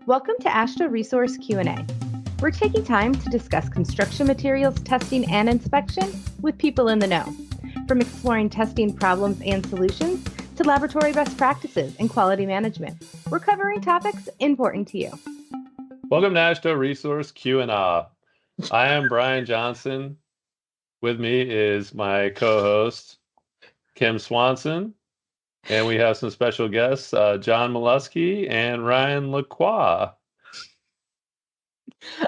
Welcome to AASHTO Resource Q&A. We're taking time to discuss construction materials testing and inspection with people in the know. From exploring testing problems and solutions to laboratory best practices and quality management, we're covering topics important to you. Welcome to AASHTO Resource Q&A. I am Brian Johnson. With me is my co-host, Kim Swanson. And we have some special guests, John Malusky and Ryan LaQuay.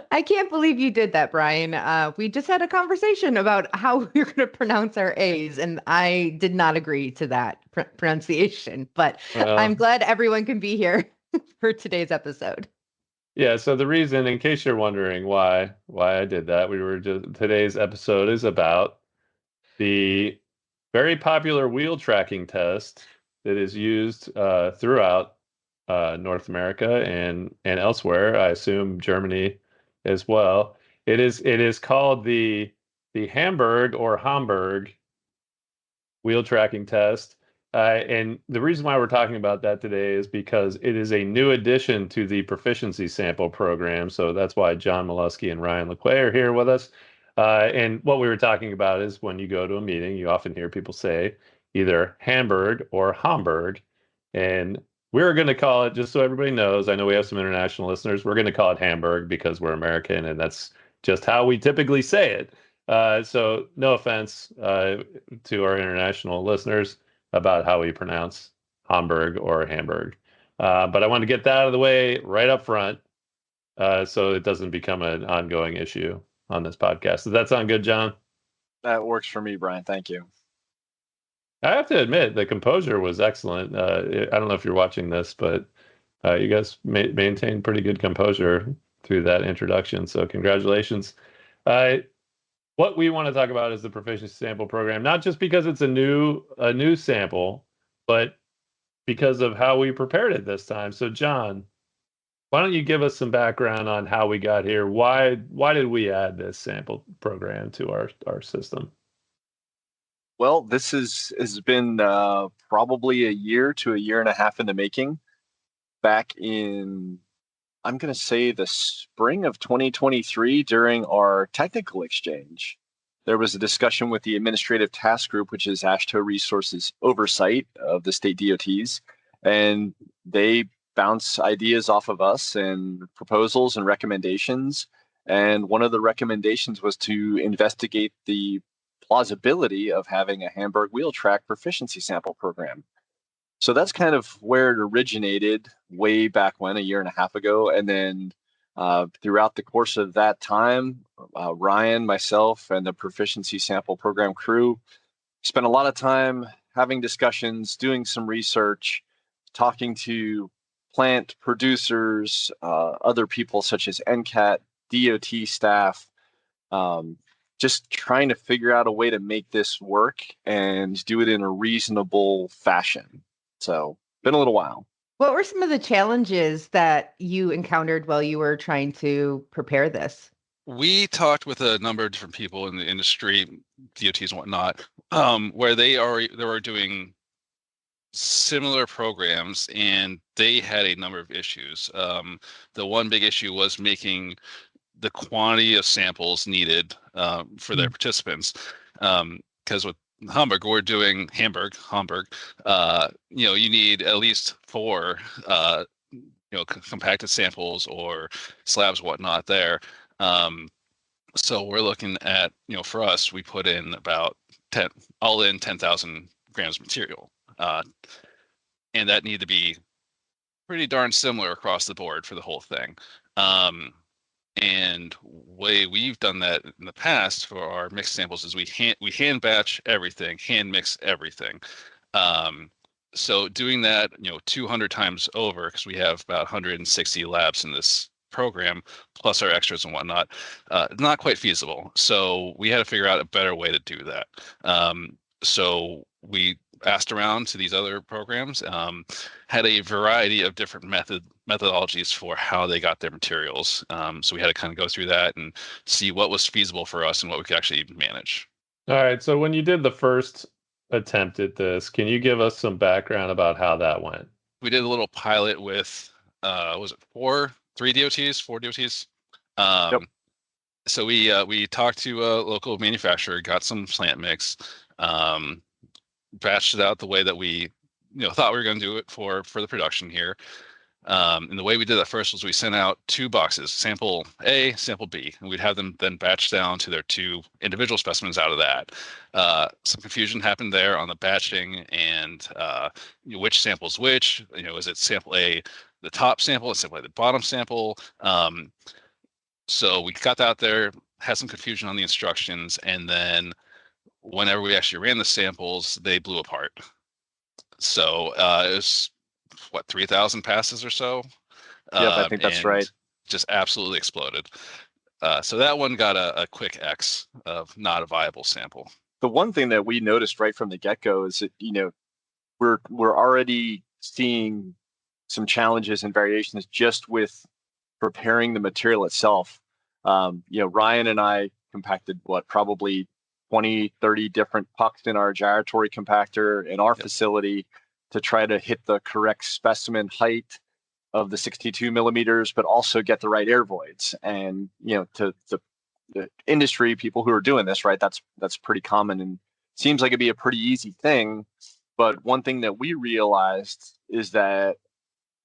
I can't believe you did that, Brian. We just had a conversation about how we're going to pronounce our A's, and I did not agree to that pronunciation. But I'm glad everyone can be here for today's episode. Yeah, so the reason, in case you're wondering why I did that, today's episode is about the very popular wheel tracking test that is used throughout North America and elsewhere. I assume Germany as well. It is called the Hamburg wheel tracking test. And the reason why we're talking about that today is because it is a new addition to the Proficiency Sample Program. So that's why John Malusky and Ryan LaQuay are here with us. And what we were talking about is when you go to a meeting, you often hear people say either Hamburg or Hamburg. And we're going to call it, just so everybody knows, I know we have some international listeners, we're going to call it Hamburg because we're American and that's just how we typically say it. So no offense to our international listeners about how we pronounce Hamburg or Hamburg. But I want to get that out of the way right up front so it doesn't become an ongoing issue on this podcast. Does that sound good, John? That works for me, Brian. Thank you. I have to admit, the composure was excellent. I don't know if you're watching this, but you guys maintained pretty good composure through that introduction. So congratulations. What we want to talk about is the Proficiency Sample Program, not just because it's a new sample, but because of how we prepared it this time. So, John, why don't you give us some background on how we got here? Why did we add this sample program to our system? Well, this has been probably a year to a year and a half in the making. Back in, I'm going to say, the spring of 2023, during our technical exchange, there was a discussion with the Administrative Task Group, which is AASHTO Resources Oversight of the state DOTs, and they bounce ideas off of us and proposals and recommendations. And one of the recommendations was to investigate the plausibility of having a Hamburg Wheel Track Proficiency Sample Program. So that's kind of where it originated way back when, a year and a half ago. And then throughout the course of that time, Ryan, myself, and the Proficiency Sample Program crew spent a lot of time having discussions, doing some research, talking to plant producers, other people such as NCAT, DOT staff, just trying to figure out a way to make this work and do it in a reasonable fashion. So, been a little while. What were some of the challenges that you encountered while you were trying to prepare this? We talked with a number of different people in the industry, DOTs and whatnot, where they were doing similar programs, and they had a number of issues. The one big issue was making the quantity of samples needed for their participants, because with Hamburg, we're doing Hamburg. You need at least 4, compacted samples or slabs, whatnot there. So we're looking at, for us, we put in about 10,000 grams of material, and that need to be pretty darn similar across the board for the whole thing. And way we've done that in the past for our mixed samples is we hand batch everything, hand mix everything. So doing that, 200 times over, because we have about 160 labs in this program, plus our extras and whatnot, not quite feasible. So we had to figure out a better way to do that. So we asked around to these other programs, had a variety of different methodologies for how they got their materials. So we had to kind of go through that and see what was feasible for us and what we could actually manage. All right. So when you did the first attempt at this, can you give us some background about how that went? We did a little pilot with, was it 4 3 DOTs, 4 DOTs. Yep. So we talked to a local manufacturer, got some plant mix, batched it out the way that we thought we were going to do it for the production here. And the way we did that first was we sent out 2 boxes, sample A, sample B, and we'd have them then batch down to their 2 individual specimens out of that. Some confusion happened there on the batching and which sample's which. Is it sample A the top sample, is sample A the bottom sample? So we got that out there, had some confusion on the instructions, and then whenever we actually ran the samples, they blew apart. So it was 3,000 passes or so. Yep, I think that's right. Just absolutely exploded. So that one got a quick X of not a viable sample. The one thing that we noticed right from the get-go is that we're already seeing some challenges and variations just with preparing the material itself. Ryan and I compacted probably 20, 30 different pucks in our gyratory compactor in our facility to try to hit the correct specimen height of the 62 millimeters, but also get the right air voids. And, to the industry, people who are doing this, right, that's pretty common and seems like it'd be a pretty easy thing. But one thing that we realized is that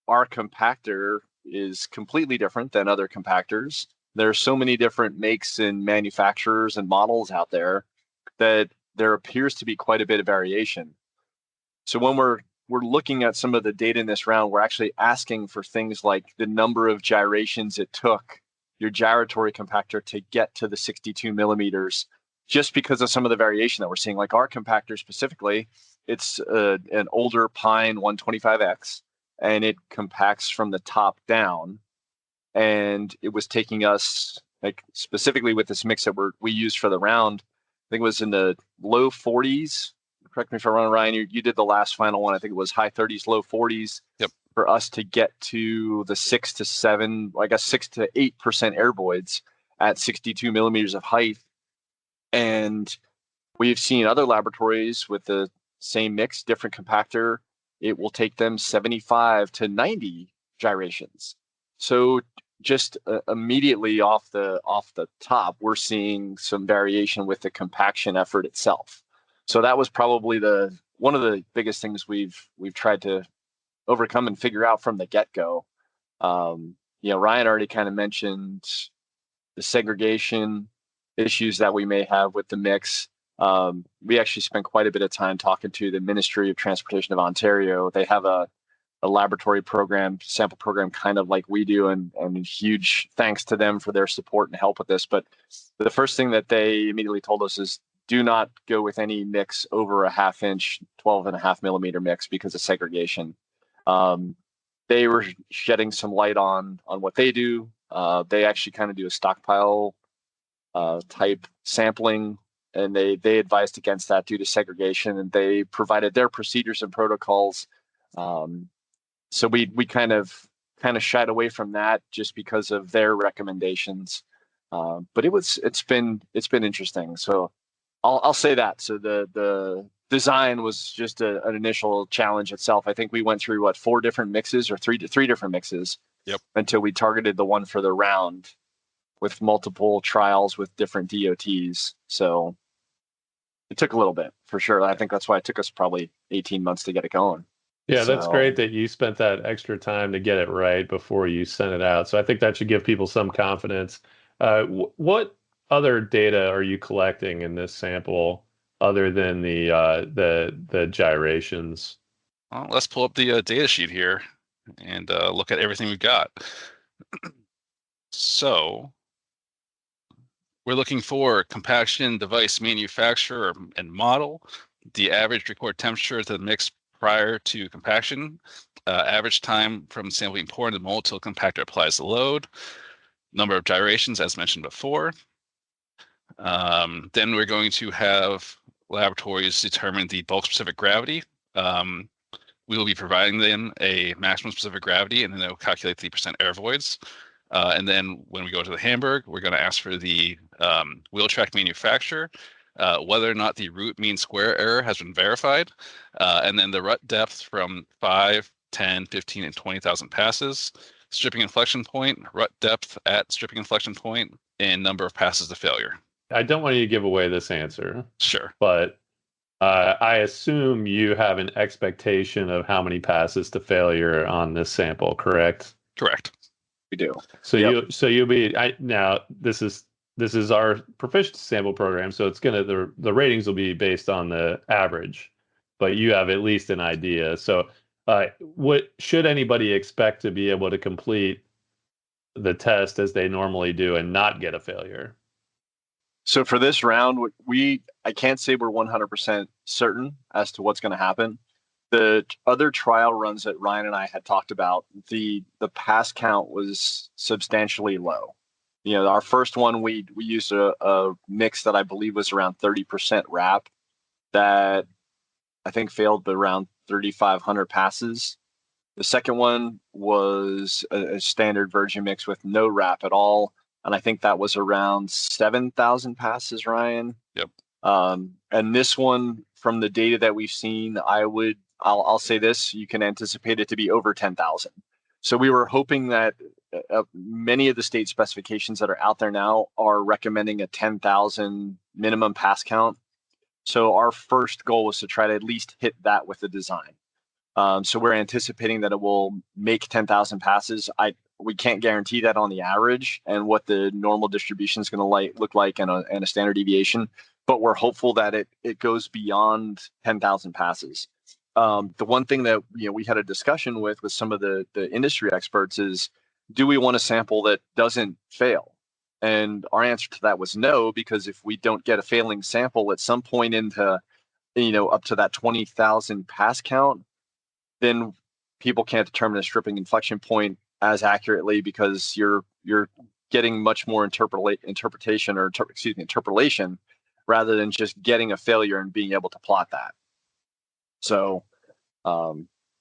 our compactor is completely different than other compactors. There are so many different makes and manufacturers and models out there that there appears to be quite a bit of variation. So when we're looking at some of the data in this round, we're actually asking for things like the number of gyrations it took your gyratory compactor to get to the 62 millimeters, just because of some of the variation that we're seeing. Like our compactor specifically, it's an older Pine 125X, and it compacts from the top down. And it was taking us, like specifically with this mix that we used for the round, I think it was in the low 40s. Correct me if I'm wrong, Ryan. You did the last final one. I think it was high 30s, low 40s. Yep. For us to get to the 6 to 8% air voids at 62 millimeters of height. And we've seen other laboratories with the same mix, different compactor. It will take them 75 to 90 gyrations. So just immediately off the top, we're seeing some variation with the compaction effort itself. So that was probably one of the biggest things we've tried to overcome and figure out from the get-go. Ryan already kind of mentioned the segregation issues that we may have with the mix. We actually spent quite a bit of time talking to the Ministry of Transportation of Ontario. They have a laboratory program, sample program, kind of like we do, and huge thanks to them for their support and help with this. But the first thing that they immediately told us is do not go with any mix over a 1/2 inch, 12.5 millimeter mix because of segregation. They were shedding some light on what they do. They actually kind of do a stockpile type sampling, and they advised against that due to segregation, and they provided their procedures and protocols. So we kind of shied away from that just because of their recommendations. But it's been interesting. So I'll say that. So the design was just an initial challenge itself. I think we went through 4 different mixes or three different mixes. Yep. Until we targeted the one for the round with multiple trials with different DOTs. So it took a little bit for sure. I think that's why it took us probably 18 months to get it going. Yeah, that's great that you spent that extra time to get it right before you sent it out. So I think that should give people some confidence. What other data are you collecting in this sample other than the gyrations? Well, let's pull up the data sheet here and look at everything we've got. So we're looking for compaction device manufacturer and model, the average record temperature of the mix prior to compaction, average time from sample being poured into the mold till compactor applies the load, number of gyrations as mentioned before. Then we're going to have laboratories determine the bulk specific gravity. We will be providing them a maximum specific gravity, and then they'll calculate the percent air voids. And then when we go to the Hamburg, we're going to ask for the wheel track manufacturer, whether or not the root mean square error has been verified, and then the rut depth from 5, 10, 15, and 20,000 passes. stripping inflection point, rut depth at stripping inflection point, and number of passes to failure. I don't want you to give away this answer. Sure. But I assume you have an expectation of how many passes to failure on this sample, correct? Correct. We do. So Yep. you'll be now this is our proficiency sample program, so it's gonna the ratings will be based on the average, but you have at least an idea. So what should anybody expect to be able to complete the test as they normally do and not get a failure? So for this round, I can't say we're 100% certain as to what's going to happen. The other trial runs that Ryan and I had talked about, the pass count was substantially low. You know, our first one, we used a mix that I believe was around 30% wrap that I think failed around 3,500 passes. The second one was a standard virgin mix with no wrap at all. And I think that was around 7,000 passes, Ryan. Yep. And this one, from the data that we've seen, I'll say this, you can anticipate it to be over 10,000. So we were hoping that many of the state specifications that are out there now are recommending a 10,000 minimum pass count. So our first goal was to try to at least hit that with the design. So we're anticipating that it will make 10,000 passes. We can't guarantee that on the average and what the normal distribution is going to look like and a standard deviation, but we're hopeful that it goes beyond 10,000 passes. The one thing that we had a discussion with some of the industry experts is, do we want a sample that doesn't fail? And our answer to that was no, because if we don't get a failing sample at some point into up to that 20,000 pass count, then people can't determine a stripping inflection point as accurately, because you're getting much more interpretation rather than just getting a failure and being able to plot that. So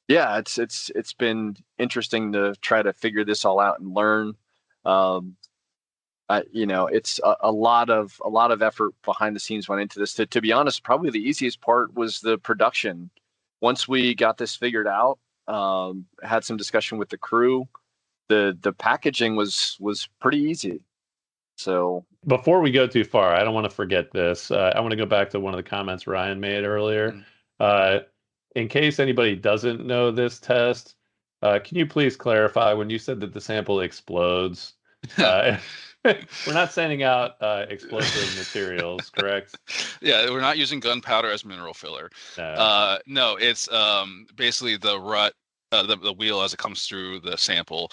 yeah, it's been interesting to try to figure this all out and learn. It's a lot of effort behind the scenes went into this. To be honest, probably the easiest part was the production. Once we got this figured out, had some discussion with the crew, the packaging was pretty easy. So before we go too far, I don't want to forget this. I want to go back to one of the comments Ryan made earlier. In case anybody doesn't know this test, can you please clarify when you said that the sample explodes? We're not sending out explosive materials, correct? Yeah, we're not using gunpowder as mineral filler. No, it's basically the rut, the wheel as it comes through the sample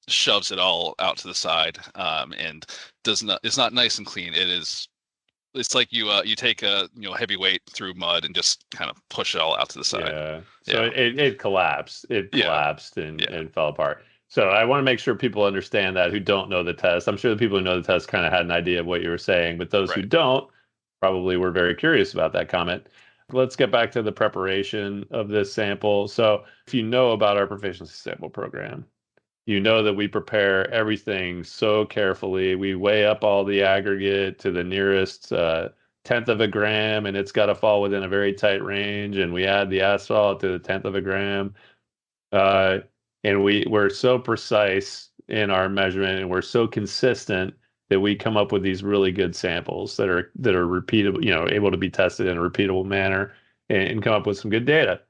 shoves it all out to the side, and it's not nice and clean. It's like you take a heavy weight through mud and just kind of push it all out to the side. Yeah. So it collapsed. It collapsed and fell apart. So I want to make sure people understand that who don't know the test. I'm sure the people who know the test kind of had an idea of what you were saying, but those who don't probably were very curious about that comment. Let's get back to the preparation of this sample. So if you know about our proficiency sample program, you know that we prepare everything so carefully. We weigh up all the aggregate to the nearest tenth of a gram, and it's got to fall within a very tight range. And we add the asphalt to the tenth of a gram. And we're so precise in our measurement, and we're so consistent that we come up with these really good samples that are repeatable, able to be tested in a repeatable manner and come up with some good data.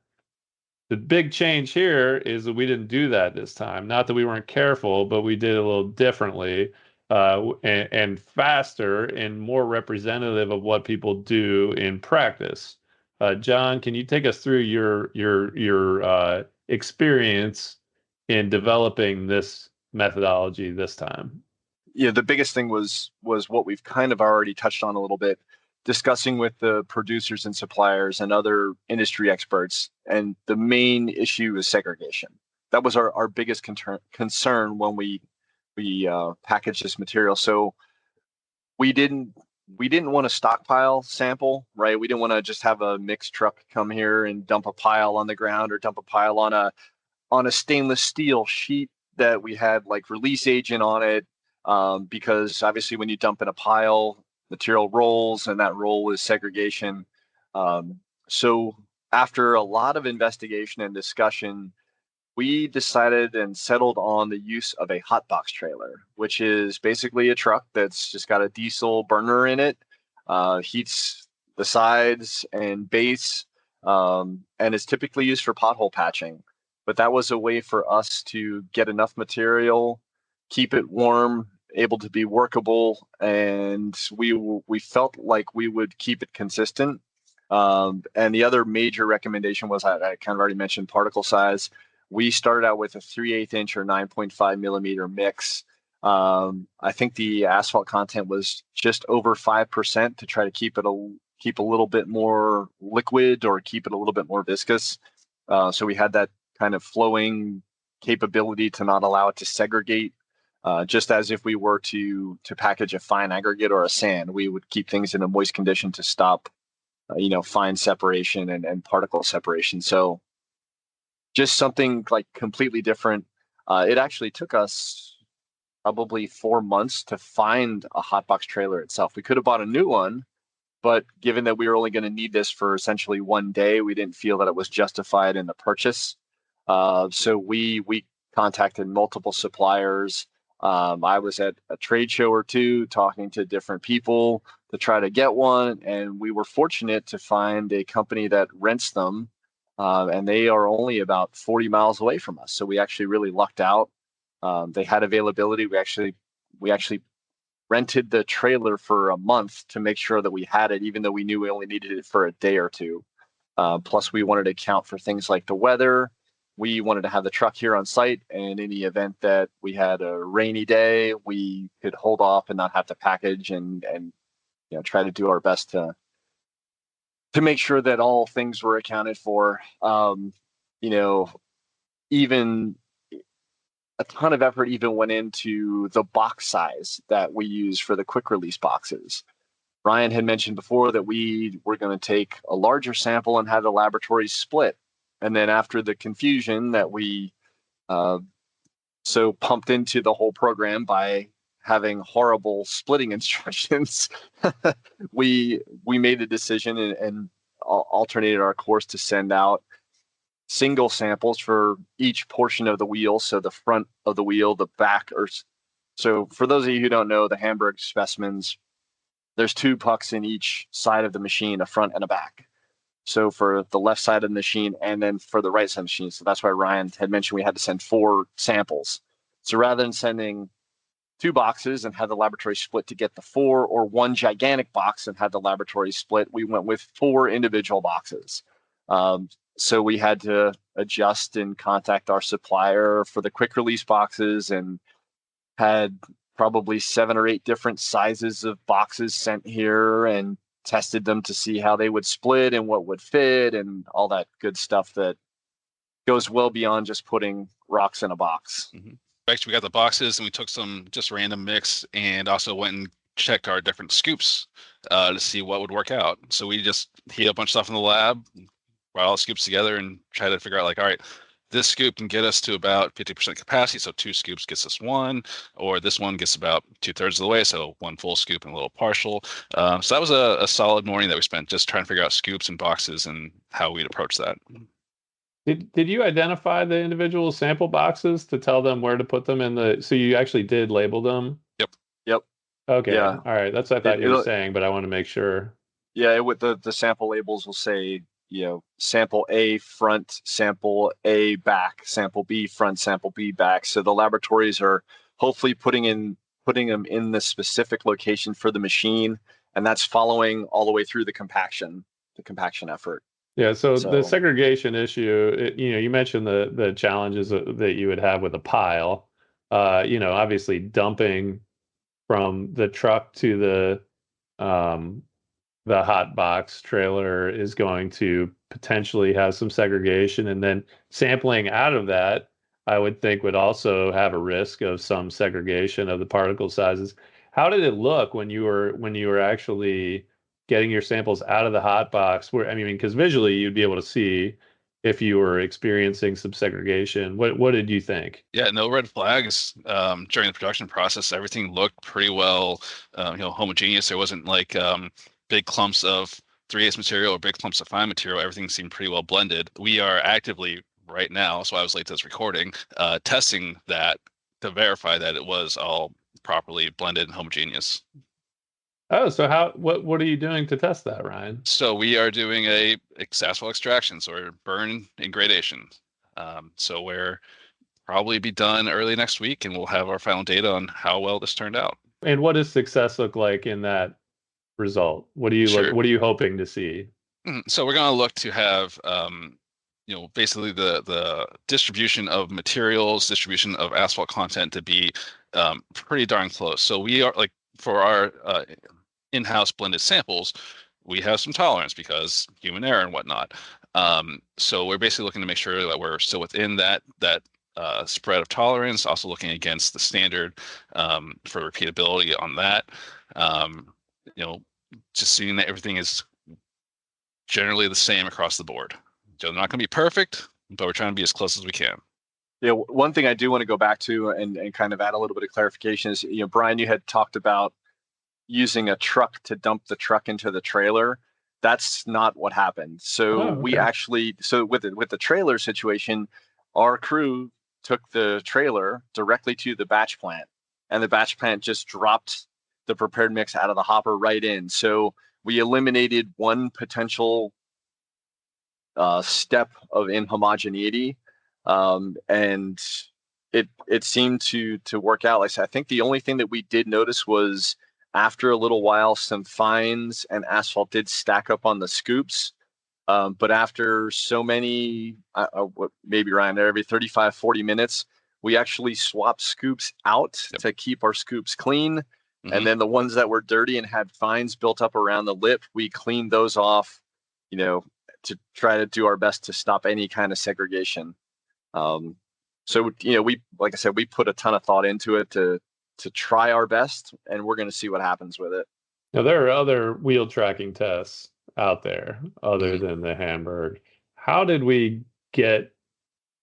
The big change here is that we didn't do that this time. Not that we weren't careful, but we did it a little differently and faster and more representative of what people do in practice. John, can you take us through your experience in developing this methodology this time? Yeah, the biggest thing was what we've kind of already touched on a little bit, discussing with the producers and suppliers and other industry experts. And the main issue is segregation. That was our biggest concern when we packaged this material. So we didn't want to stockpile sample, right? We didn't want to just have a mixed truck come here and dump a pile on the ground or dump a pile on a stainless steel sheet that we had like release agent on it. Because obviously when you dump in a pile, material rolls, and that roll is segregation. So after a lot of investigation and discussion, we decided and settled on the use of a hot box trailer, which is basically a truck that's just got a diesel burner in it, heats the sides and base, and is typically used for pothole patching. But that was a way for us to get enough material, keep it warm, able to be workable, and we felt like we would keep it consistent. And the other major recommendation was, I kind of already mentioned, particle size. We started out with a 3/8 inch or 9.5 millimeter mix. I think the asphalt content was just over 5% to try to keep a little bit more liquid or keep it a little bit more viscous. So we had that kind of flowing capability to not allow it to segregate. Just as if we were to package a fine aggregate or a sand, we would keep things in a moist condition to stop, fine separation and particle separation. So just something like completely different. It actually took us probably 4 months to find a hot box trailer itself. We could have bought a new one, but given that we were only going to need this for essentially one day, we didn't feel that it was justified in the purchase. So we contacted multiple suppliers. I was at a trade show or two talking to different people to try to get one, and we were fortunate to find a company that rents them, and they are only about 40 miles away from us. So we actually really lucked out. They had availability. We actually rented the trailer for a month to make sure that we had it, even though we knew we only needed it for a day or two. Plus, we wanted to account for things like the weather. We wanted to have the truck here on site, and in the event that we had a rainy day, we could hold off and not have to package and try to do our best to make sure that all things were accounted for. Even a ton of effort even went into the box size that we use for the quick release boxes. Ryan had mentioned before that we were going to take a larger sample and have the laboratories split. And then after the confusion that we so pumped into the whole program by having horrible splitting instructions, we made the decision and alternated our course to send out single samples for each portion of the wheel. So the front of the wheel, the back, so for those of you who don't know, the Hamburg specimens, there's 2 pucks in each side of the machine, a front and a back. So for the left side of the machine and then for the right side of the machine. So that's why Ryan had mentioned we had to send 4 samples. So rather than sending 2 boxes and have the laboratory split to get the 4, or 1 gigantic box and have the laboratory split, we went with 4 individual boxes. So we had to adjust and contact our supplier for the quick release boxes, and had probably 7 or 8 different sizes of boxes sent here and tested them to see how they would split and what would fit and all that good stuff that goes well beyond just putting rocks in a box. Mm-hmm. Actually, we got the boxes and we took some just random mix and also went and checked our different scoops to see what would work out. So we just heat a bunch of stuff in the lab, brought all the scoops together and try to figure out like, all right, this scoop can get us to about 50% capacity. So 2 scoops gets us 1, or this one gets about 2/3 of the way. So 1 full scoop and a little partial. So that was a solid morning that we spent just trying to figure out scoops and boxes and how we'd approach that. Did you identify the individual sample boxes to tell them where to put them so you actually did label them? Yep. Okay. Yeah. All right. That's what I thought you were saying, but I want to make sure. Yeah, with the sample labels will say, sample A front, sample A back, sample B front, sample B back. So the laboratories are hopefully putting them in the specific location for the machine, and that's following all the way through the compaction effort. Yeah, so the segregation issue, you mentioned the challenges that you would have with a pile. Obviously dumping from the truck to the hot box trailer is going to potentially have some segregation, and then sampling out of that, I would think, would also have a risk of some segregation of the particle sizes. How did it look when you were actually getting your samples out of the hot box? Because visually you'd be able to see if you were experiencing some segregation. What did you think? Yeah, no red flags during the production process. Everything looked pretty well, homogeneous. There wasn't like big clumps of 3/8 material or big clumps of fine material. Everything seemed pretty well blended. We are actively right now, so I was late to this recording, testing that to verify that it was all properly blended and homogeneous. Oh, so what are you doing to test that, Ryan? So we are doing a asphalt extraction, so we're burn and gradation. So we're probably be done early next week, and we'll have our final data on how well this turned out. And what does success look like in that result? What do you Sure. what are you hoping to see? So we're going to look to have basically the distribution of materials, distribution of asphalt content to be pretty darn close. So we are like, for our in-house blended samples, we have some tolerance because human error and whatnot. So we're basically looking to make sure that we're still within that spread of tolerance, also looking against the standard for repeatability on that. Just seeing that everything is generally the same across the board. So they're not going to be perfect, but we're trying to be as close as we can. Yeah, one thing I do want to go back to and kind of add a little bit of clarification is, Brian, you had talked about using a truck to dump the truck into the trailer. That's not what happened. So we actually, with the trailer situation, our crew took the trailer directly to the batch plant, and the batch plant just dropped the prepared mix out of the hopper right in. So we eliminated one potential step of inhomogeneity, and it seemed to work out. Like I said, I think the only thing that we did notice was after a little while, some fines and asphalt did stack up on the scoops. But after so many, maybe Ryan, every 35, 40 minutes, we actually swapped scoops out to keep our scoops clean. Mm-hmm. And then the ones that were dirty and had fines built up around the lip, we cleaned those off, to try to do our best to stop any kind of segregation. So, we, like I said, we put a ton of thought into it to try our best, and we're going to see what happens with it. Now, there are other wheel tracking tests out there other than the Hamburg. How did we get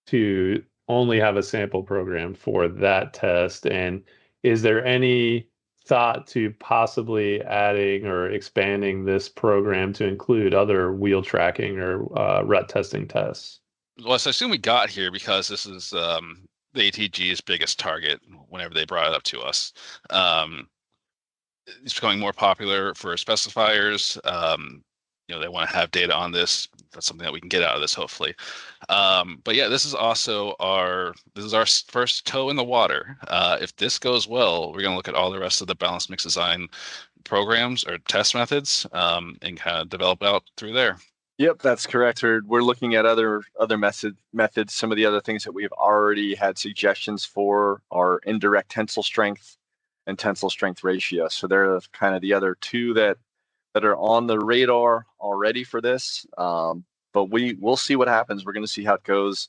to only have a sample program for that test? And is there any thought to possibly adding or expanding this program to include other wheel tracking or rut testing tests? Well, so I assume we got here because this is the ATG's biggest target whenever they brought it up to us. It's becoming more popular for specifiers. They want to have data on this. That's something that we can get out of this, hopefully. But yeah, this is also our first toe in the water. If this goes well, we're going to look at all the rest of the balanced mix design programs or test methods and kind of develop out through there. Yep, that's correct. We're looking at other methods. Some of the other things that we've already had suggestions for are indirect tensile strength and tensile strength ratio. So they're kind of the other two that are on the radar already for this. But we'll see what happens. We're going to see how it goes.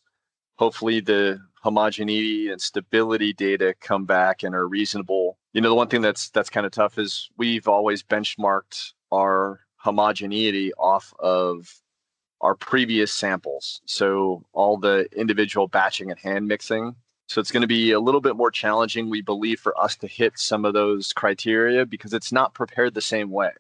Hopefully the homogeneity and stability data come back and are reasonable. The one thing that's kind of tough is we've always benchmarked our homogeneity off of our previous samples. So all the individual batching and hand mixing. So it's going to be a little bit more challenging, we believe, for us to hit some of those criteria because it's not prepared the same way.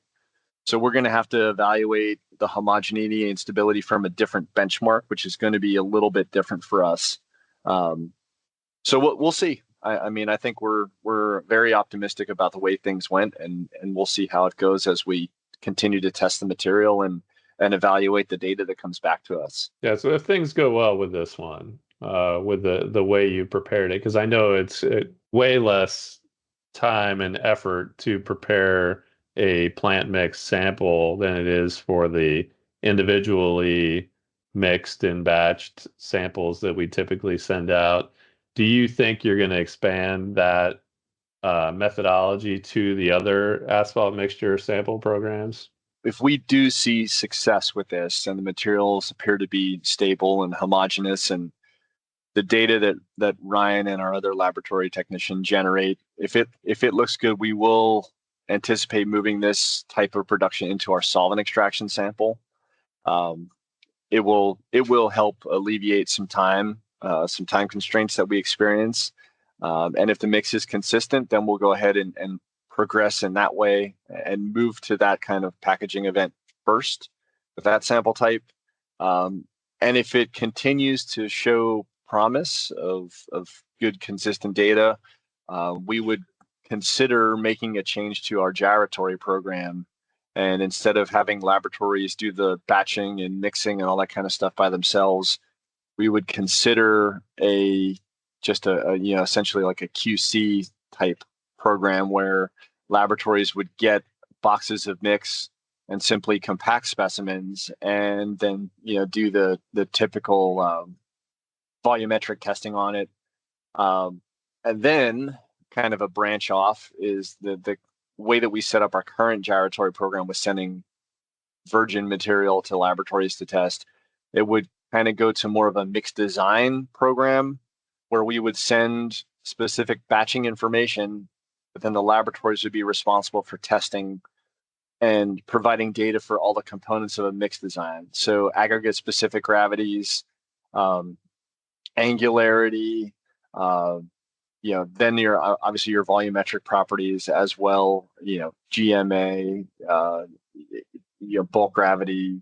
So we're going to have to evaluate the homogeneity and stability from a different benchmark, which is going to be a little bit different for us. So we'll see. I think we're very optimistic about the way things went, and we'll see how it goes as we continue to test the material and evaluate the data that comes back to us. Yeah. So if things go well with this one, with the way you prepared it, because I know it's way less time and effort to prepare a plant mix sample than it is for the individually mixed and batched samples that we typically send out. Do you think you're going to expand that methodology to the other asphalt mixture sample programs? If we do see success with this and the materials appear to be stable and homogeneous, and the data that Ryan and our other laboratory technician generate, if it looks good, we will anticipate moving this type of production into our solvent extraction sample. It will help alleviate some time constraints that we experience. And if the mix is consistent, then we'll go ahead and progress in that way and move to that kind of packaging event first with that sample type. And And if it continues to show promise of good, consistent data, we would consider making a change to our gyratory program. And instead of having laboratories do the batching and mixing and all that kind of stuff by themselves, we would consider essentially like a QC type program where laboratories would get boxes of mix and simply compact specimens, and then do the typical volumetric testing on it. And then kind of a branch off is the way that we set up our current gyratory program with sending virgin material to laboratories to test. It would kind of go to more of a mixed design program where we would send specific batching information, but then the laboratories would be responsible for testing and providing data for all the components of a mixed design. So aggregate specific gravities, angularity, then obviously your volumetric properties as well, GMA, bulk gravity,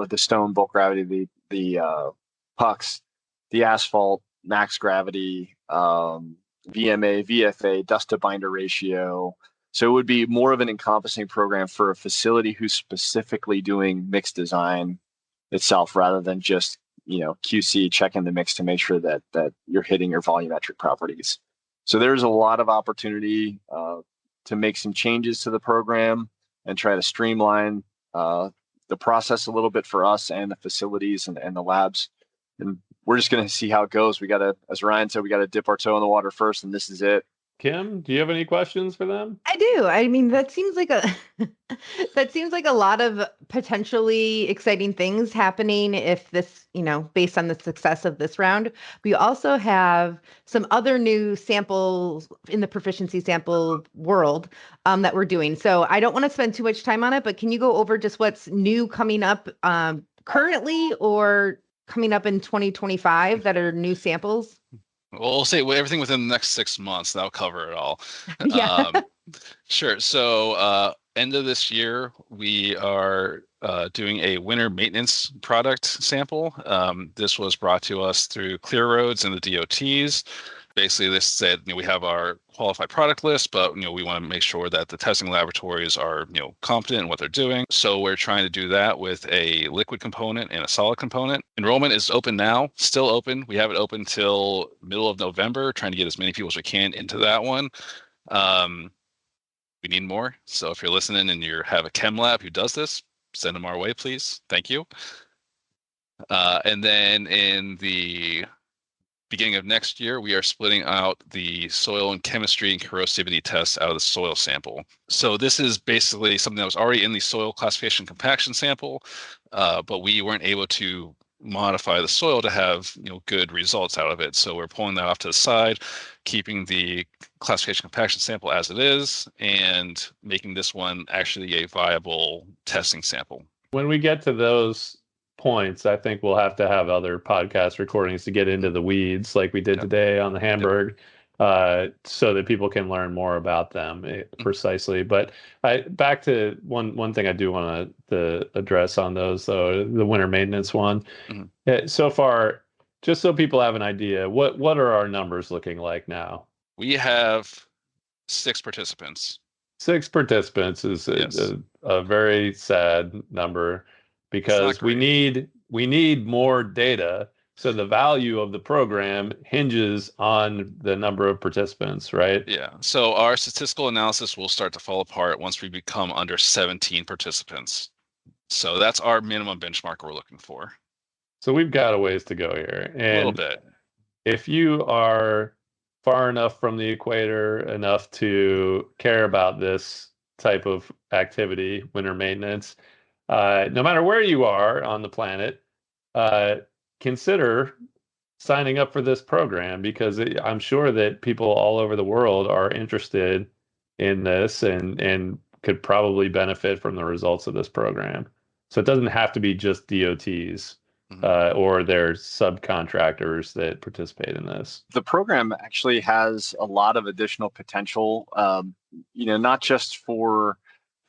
the stone bulk gravity, the pucks, the asphalt max gravity, VMA, VFA, dust to binder ratio. So it would be more of an encompassing program for a facility who's specifically doing mix design itself, rather than just QC checking the mix to make sure that you're hitting your volumetric properties. So there's a lot of opportunity to make some changes to the program and try to streamline the process a little bit for us and the facilities and the labs. And we're just going to see how it goes. We got to, as Ryan said, we got to dip our toe in the water first, and this is it. Kim, do you have any questions for them? I do. I mean, that seems like a lot of potentially exciting things happening if this, based on the success of this round. We also have some other new samples in the proficiency sample world that we're doing. So I don't want to spend too much time on it, but can you go over just what's new coming up currently or coming up in 2025 that are new samples? Well, we'll say everything within the next 6 months. That'll cover it all. Yeah. Sure. So end of this year, we are doing a winter maintenance product sample. This was brought to us through Clear Roads and the DOTs. Basically, this said, we have our qualified product list, but we want to make sure that the testing laboratories are competent in what they're doing. So we're trying to do that with a liquid component and a solid component. Enrollment is open now, still open. We have it open till middle of November, trying to get as many people as we can into that one. We need more. So if you're listening and you have a chem lab who does this, send them our way, please. Thank you. And then in the beginning of next year, we are splitting out the soil and chemistry and corrosivity tests out of the soil sample. So this is basically something that was already in the soil classification compaction sample, but we weren't able to modify the soil to have good results out of it. So we're pulling that off to the side, keeping the classification compaction sample as it is, and making this one actually a viable testing sample. When we get to those points, I think we'll have to have other podcast recordings to get into the weeds like we did today on the Hamburg, so that people can learn more about them precisely. But back to one thing I do want to address on those, though, the winter maintenance one. So far, just so people have an idea, what are our numbers looking like now? We have 6 participants. 6 participants is a very sad number, because we need more data. So the value of the program hinges on the number of participants, right? Yeah. So our statistical analysis will start to fall apart once we become under 17 participants. So that's our minimum benchmark we're looking for. So we've got a ways to go here. And a little bit. If you are far enough from the equator enough to care about this type of activity, winter maintenance, no matter where you are on the planet, consider signing up for this program, because I'm sure that people all over the world are interested in this and could probably benefit from the results of this program. So it doesn't have to be just DOTs or their subcontractors that participate in this. The program actually has a lot of additional potential, not just for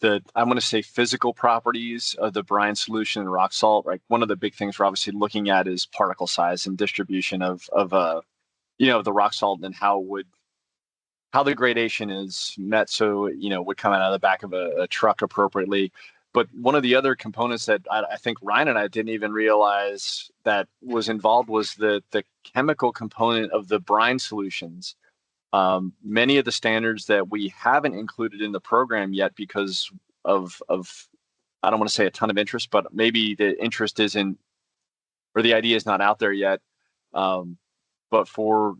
I'm going to say physical properties of the brine solution and rock salt. Right, one of the big things we're obviously looking at is particle size and distribution of the rock salt and how the gradation is met, so would come out of the back of a truck appropriately. But one of the other components that I think Ryan and I didn't even realize that was involved was the chemical component of the brine solutions. Many of the standards that we haven't included in the program yet because of I don't want to say a ton of interest, but maybe the interest isn't, or the idea is not out there yet. But for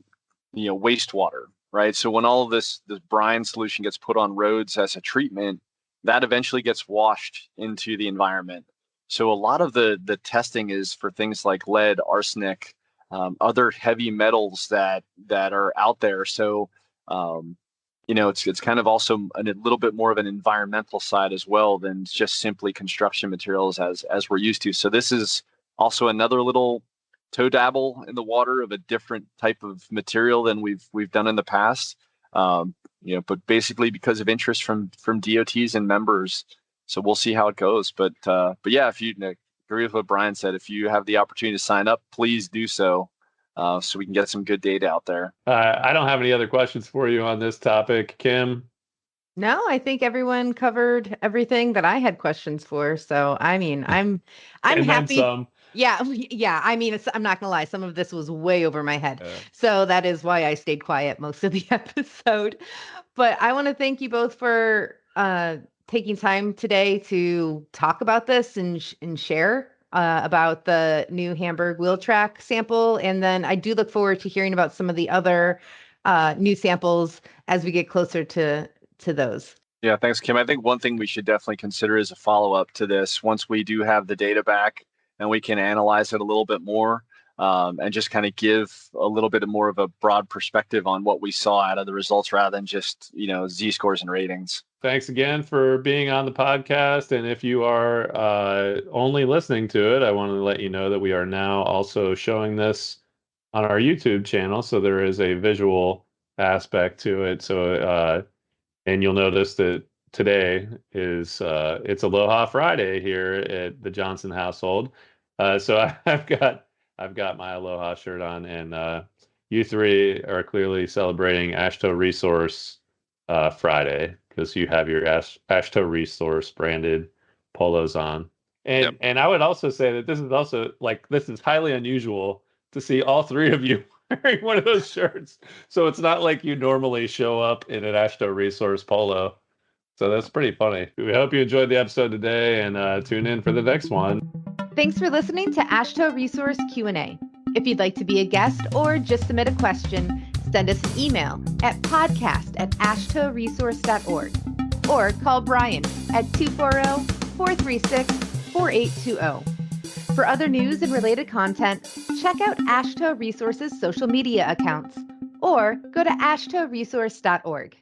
wastewater, right? So when all of this brine solution gets put on roads as a treatment, that eventually gets washed into the environment. So a lot of the testing is for things like lead, arsenic, other heavy metals that are out there. So it's kind of also a little bit more of an environmental side as well than just simply construction materials as we're used to. So this is also another little toe dabble in the water of a different type of material than we've done in the past. But basically because of interest from DOTs and members. So we'll see how it goes. But yeah, if you agree with what Brian said, if you have the opportunity to sign up, please do so. So we can get some good data out there. I don't have any other questions for you on this topic, Kim. No, I think everyone covered everything that I had questions for. So, I mean, I'm and happy. Then some. Yeah. I mean, I'm not gonna lie. Some of this was way over my head. So that is why I stayed quiet most of the episode. But I want to thank you both for taking time today to talk about this and share about the new Hamburg Wheel Track sample. And then I do look forward to hearing about some of the other new samples as we get closer to those. Yeah, thanks, Kim. I think one thing we should definitely consider as a follow-up to this, once we do have the data back and we can analyze it a little bit more and just kind of give a little bit more of a broad perspective on what we saw out of the results rather than just, Z-scores and ratings. Thanks again for being on the podcast. And if you are only listening to it, I want to let you know that we are now also showing this on our YouTube channel. So there is a visual aspect to it. So, and you'll notice that today is it's Aloha Friday here at the Johnson household. So I've got my Aloha shirt on, and you three are clearly celebrating AASHTO Resource Friday because you have your AASHTO Resource branded polos on. And I would also say that this is highly unusual to see all three of you wearing one of those shirts. So it's not like you normally show up in an AASHTO Resource polo. So that's pretty funny. We hope you enjoyed the episode today and tune in for the next one. Thanks for listening to AASHTO Resource Q&A. If you'd like to be a guest or just submit a question, send us an email at podcast@ashtoresource.org or call Brian at 240-436-4820. For other news and related content, check out AASHTO Resource's social media accounts or go to ashtoresource.org.